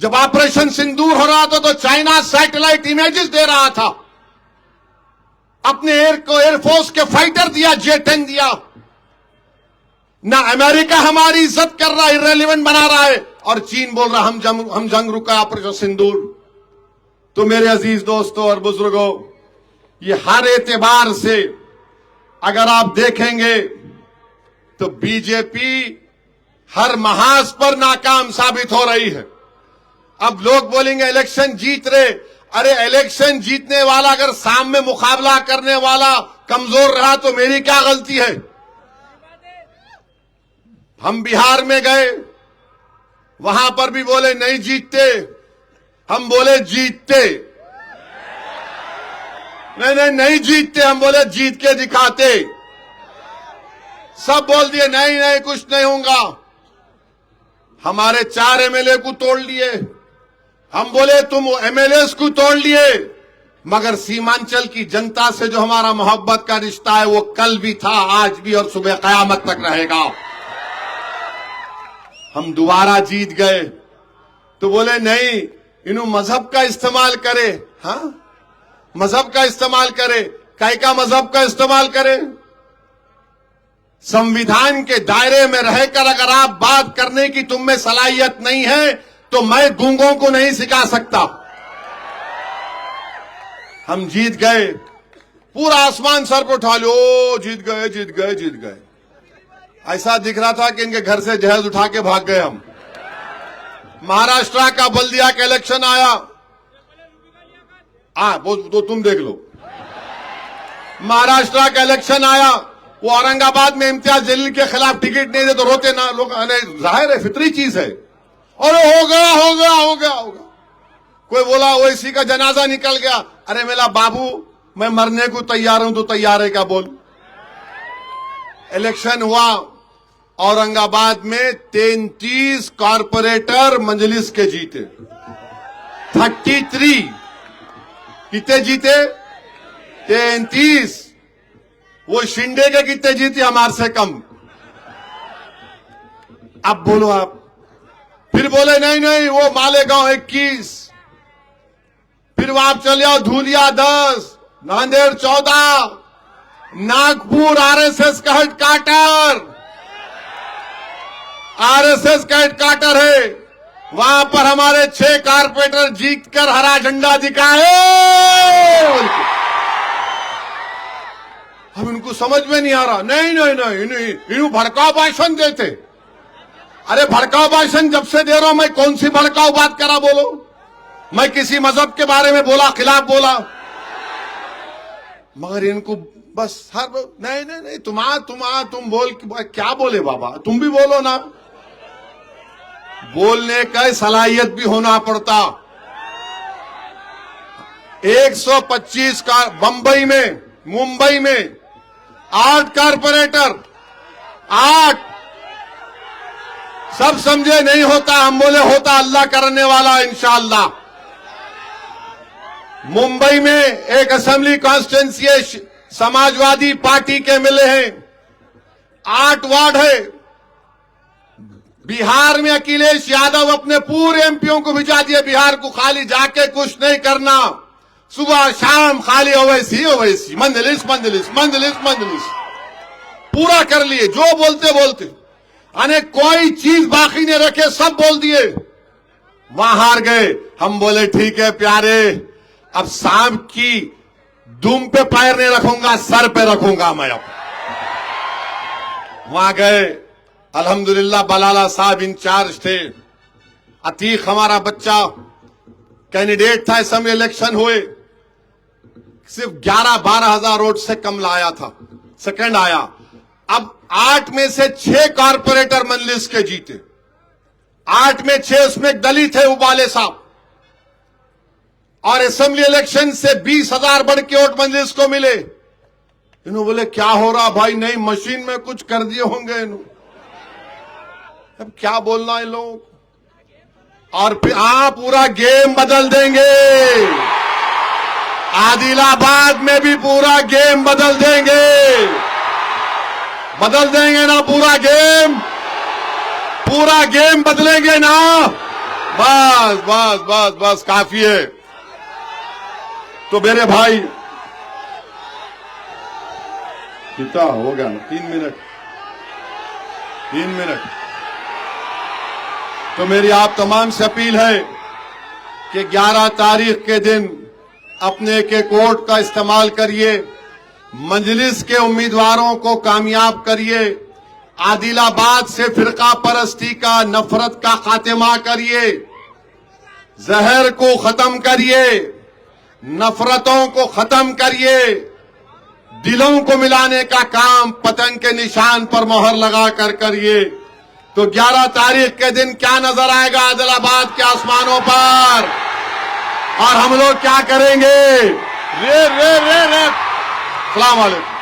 जब ऑपरेशन सिंदूर हो रहा था तो चाइना सैटेलाइट इमेजेस दे रहा था, अपने एयरफोर्स के फाइटर दिया, J-10 दिया। ना अमेरिका हमारी इज्जत कर रहा है, इररिलेवेंट बना रहा है, और चीन बोल रहा हम जंग रुका ऑपरेशन सिंदूर। तो मेरे अजीज दोस्तों और बुजुर्गों, ये हर एतबार से अगर आप देखेंगे तो बीजेपी हर महाज पर नाकाम साबित हो रही है। अब लोग बोलेंगे इलेक्शन जीत रहे। अरे इलेक्शन जीतने वाला अगर सामने मुकाबला करने वाला कमजोर रहा तो मेरी क्या गलती है? हम बिहार में गए, वहां पर भी बोले नहीं जीतते, हम बोले जीतते। नहीं जीतते, हम बोले जीत के दिखाते। सब बोल दिए नहीं नहीं कुछ नहीं होगा। हमारे 4 एमएलए को तोड़ लिए। हम बोले तुम एमएलए को तोड़ लिए, मगर सीमांचल की जनता से जो हमारा मोहब्बत का रिश्ता है वो कल भी था, आज भी और सुबह कयामत तक रहेगा। हम दोबारा जीत गए तो बोले नहीं इन्हों मजहब का इस्तेमाल करे। हाँ, मजहब का इस्तेमाल करे। काय का मजहब का इस्तेमाल करे? संविधान के दायरे में रहकर अगर आप बात करने की तुम में सलाहियत नहीं है तो मैं गूंगों को नहीं सिखा सकता। हम जीत गए, पूरा आसमान सर पर उठा लो, जीत गए जीत गए जीत गए। ऐसा दिख रहा था कि इनके घर से जहेज उठा के भाग गए हम। महाराष्ट्र का बल्दिया का इलेक्शन आया, वो तो तुम देख लो। महाराष्ट्र का इलेक्शन आया, वो औरंगाबाद में इम्तियाज जलील के खिलाफ टिकट नहीं दे तो रोते ना लोग। जाहिर है, फितरी चीज है। और हो गया हो गया हो गया हो गया। कोई बोला ओवैसी का जनाजा निकल गया। अरे मेरा बाबू, मैं मरने को तैयार हूं तो तैयार है क्या बोल? इलेक्शन हुआ, औरंगाबाद में 33 कॉर्पोरेटर मजलिस के जीते। 33 कितने जीते? 33। वो शिंदे के कितने जीते? हमारे से कम। अब बोलो आप। फिर बोले नहीं नहीं वो मालेगांव 21, फिर वहां चले आओ धूलिया 10, नांदेड़ 14, नागपुर आरएसएस का हेडक्वार्टर, आरएसएस का हेडक्वार्टर है। वहां पर हमारे 6 कारपोरेटर जीतकर हरा झंडा दिखाए। अब इनको समझ में नहीं आ रहा। नहीं नहीं नहीं इन्हों भड़काऊ भाषण देते। अरे भड़काऊ भाषण जब से दे रहा हूं मैं, कौन सी भड़काऊ बात करा बोलो? मैं किसी मजहब के बारे में बोला, खिलाफ बोला? मगर इनको बस हर नहीं नहीं नहीं तुम बोल क्या बोले बाबा? तुम भी बोलो ना। बोलने का सलाहियत भी होना पड़ता। 125 का बंबई में, मुंबई में 8 कारपोरेटर, 8। सब समझे नहीं होता, हम बोले होता, अल्लाह करने वाला इंशाअल्लाह। मुंबई में एक असेंबली कॉन्स्टिट्यूंसी समाजवादी पार्टी के मिले हैं, 8 वार्ड है। बिहार में अखिलेश यादव अपने पूरे एमपीओं को भिजा दिए बिहार को, खाली जाके कुछ नहीं करना, सुबह शाम खाली ओवैसी ओवैसी, मंजलिस मंजलिस मंजलिस मंजलिस पूरा कर लिए। जो बोलते बोलते अने कोई चीज बाकी नहीं रखे, सब बोल दिए। वहां हार गए। हम बोले ठीक है प्यारे, अब सांप की दुम पे पैर नहीं रखूंगा, सर पे रखूंगा मैं। अब वहां गए, अल्हम्दुलिल्लाह बलाला साहब इंचार्ज थे। अतीक हमारा बच्चा कैंडिडेट था। असेंबली इलेक्शन हुए, सिर्फ 11-12 हजार वोट से कम लाया था, सेकंड आया। अब 8 में से 6 कॉर्पोरेटर मजलिस के जीते। 8 में 6, उसमें एक दलित है उबाले साहब। और असेंबली इलेक्शन से 20,000 बढ़ के वोट मजलिस को मिले। इन्होंने बोले क्या हो रहा भाई? नहीं मशीन में कुछ कर दिए होंगे इन्होंने। अब क्या बोलना है लोग? और फिर पूरा गेम बदल देंगे। आदिलाबाद में भी पूरा गेम बदल देंगे। बदल देंगे ना पूरा गेम? पूरा गेम बदलेंगे ना? बस बस बस बस काफी है। तो मेरे भाई, कितना हो गया? 3 मिनट। तो मेरी आप तमाम से अपील है कि 11 तारीख के दिन अपने के वोट का इस्तेमाल करिए, मजलिस के उम्मीदवारों को कामयाब करिए, आदिलाबाद से फिरका परस्ती का, नफरत का खात्मा करिए। जहर को खत्म करिए, नफरतों को खत्म करिए, दिलों को मिलाने का काम पतंग के निशान पर मोहर लगा कर करिए। तो 11 तारीख के दिन क्या नजर आएगा आदिलाबाद के आसमानों पर, और हम लोग क्या करेंगे? रे रे रे रे। सलाम वालेकुम।